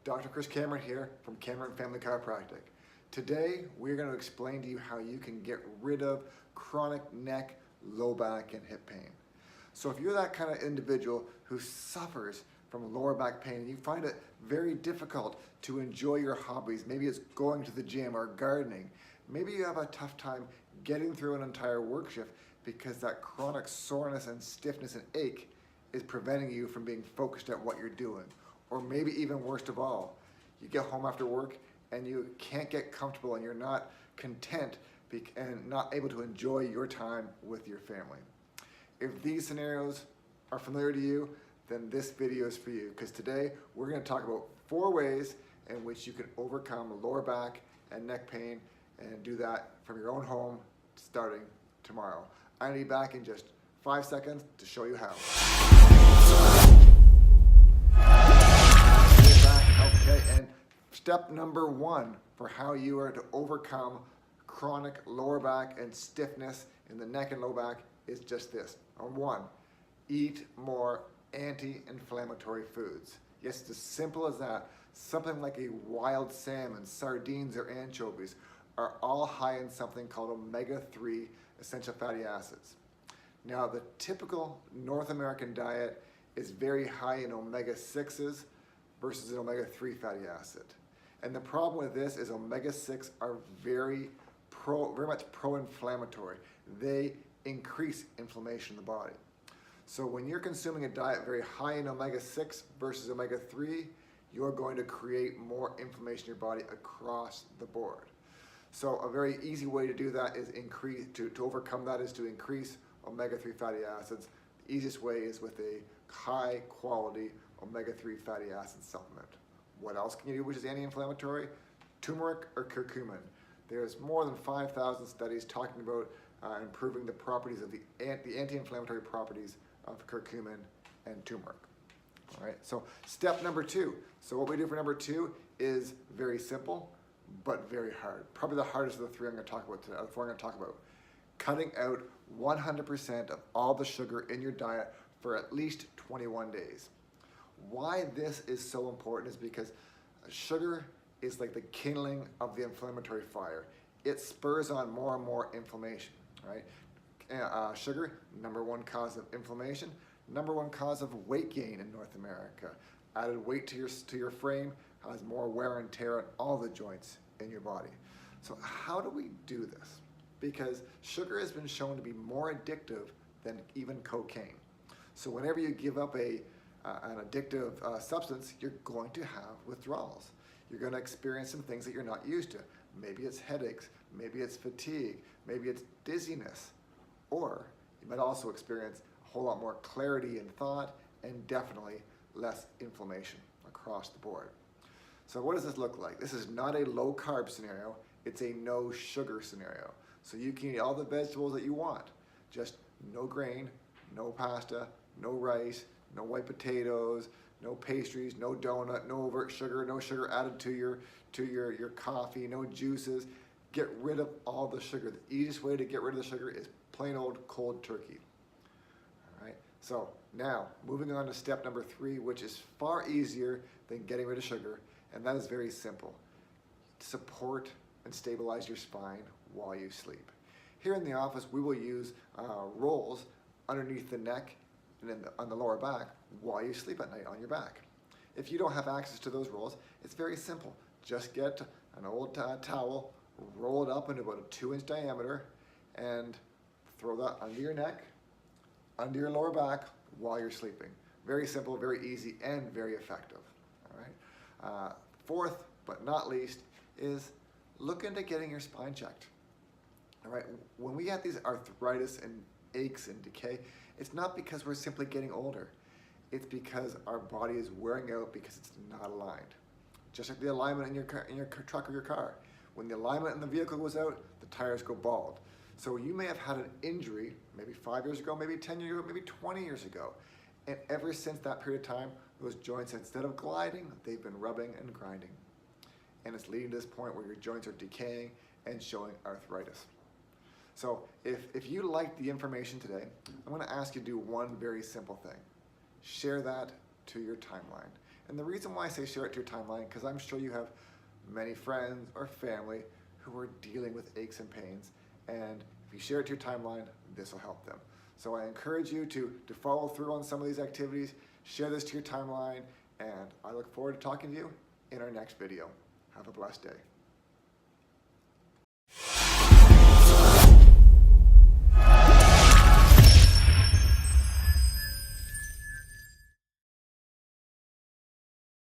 Dr. Chris Cameron here from Cameron Family Chiropractic. Today we're going to explain to you how you can get rid of chronic neck, low back, and hip pain. So if you're that kind of individual who suffers from lower back pain and you find it very difficult to enjoy your hobbies, maybe it's going to the gym or gardening, maybe you have a tough time getting through an entire work shift because that chronic soreness and stiffness and ache is preventing you from being focused at what you're doing. Or maybe even worst of all, you get home after work and you can't get comfortable and you're not content and not able to enjoy your time with your family. If these scenarios are familiar to you, then this video is for you, because today we're going to talk about 4 ways in which you can overcome lower back and neck pain and do that from your own home starting tomorrow. I'll be back in just 5 seconds to show you how. Okay, and step number 1 for how you are to overcome chronic lower back and stiffness in the neck and low back is just this. Number 1, eat more anti-inflammatory foods. Yes, it's as simple as that. Something like a wild salmon, sardines, or anchovies are all high in something called omega-3 essential fatty acids. Now, the typical North American diet is very high in omega-6s versus an omega-3 fatty acid. And the problem with this is omega-6 are very much pro-inflammatory. They increase inflammation in the body. So when you're consuming a diet very high in omega-6 versus omega-3, you're going to create more inflammation in your body across the board. So a very easy way to do that is to overcome that is to increase omega-3 fatty acids. The easiest way is with a high quality omega-3 fatty acid supplement. What else can you do which is anti-inflammatory? Turmeric or curcumin. There's more than 5,000 studies talking about improving the properties of the anti-inflammatory properties of curcumin and turmeric. All right, so step number 2. So what we do for number 2 is very simple, but very hard. Probably the hardest of the 3 I'm going to talk about today, 4 I'm going to talk about. Cutting out 100% of all the sugar in your diet for at least 21 days. Why this is so important is because sugar is like the kindling of the inflammatory fire. It spurs on more and more inflammation, right? Sugar, number 1 cause of inflammation, number 1 cause of weight gain in North America. Added weight to your frame has more wear and tear on all the joints in your body. So how do we do this? Because sugar has been shown to be more addictive than even cocaine. So whenever you give up an addictive substance, you're going to have withdrawals. You're going to experience some things that you're not used to. Maybe it's headaches, maybe it's fatigue, maybe it's dizziness, or you might also experience a whole lot more clarity in thought and definitely less inflammation across the board. So what does this look like? This is not a low carb scenario, it's a no sugar scenario. So you can eat all the vegetables that you want, just no grain, no pasta, no rice, no white potatoes, no pastries, no donut, no overt sugar, no sugar added to your coffee, no juices. Get rid of all the sugar. The easiest way to get rid of the sugar is plain old cold turkey. All right, so now moving on to step number 3, which is far easier than getting rid of sugar, and that is very simple. Support and stabilize your spine while you sleep. Here in the office, we will use rolls underneath the neck and on the lower back while you sleep at night on your back. If you don't have access to those rolls, it's very simple. Just get an old towel, roll it up into about a 2-inch diameter, and throw that under your neck, under your lower back while you're sleeping. Very simple, very easy, and very effective. All right. 4th, but not least, is look into getting your spine checked. All right. When we have these arthritis and aches and decay, it's not because we're simply getting older. It's because our body is wearing out because it's not aligned. Just like the alignment in your truck or your car. When the alignment in the vehicle goes out, the tires go bald. So you may have had an injury maybe 5 years ago, maybe 10 years ago, maybe 20 years ago. And ever since that period of time, those joints, instead of gliding, they've been rubbing and grinding. And it's leading to this point where your joints are decaying and showing arthritis. So if you like the information today, I'm going to ask you to do one very simple thing. Share that to your timeline. And the reason why I say share it to your timeline, because I'm sure you have many friends or family who are dealing with aches and pains. And if you share it to your timeline, this will help them. So I encourage you to follow through on some of these activities, share this to your timeline, and I look forward to talking to you in our next video. Have a blessed day.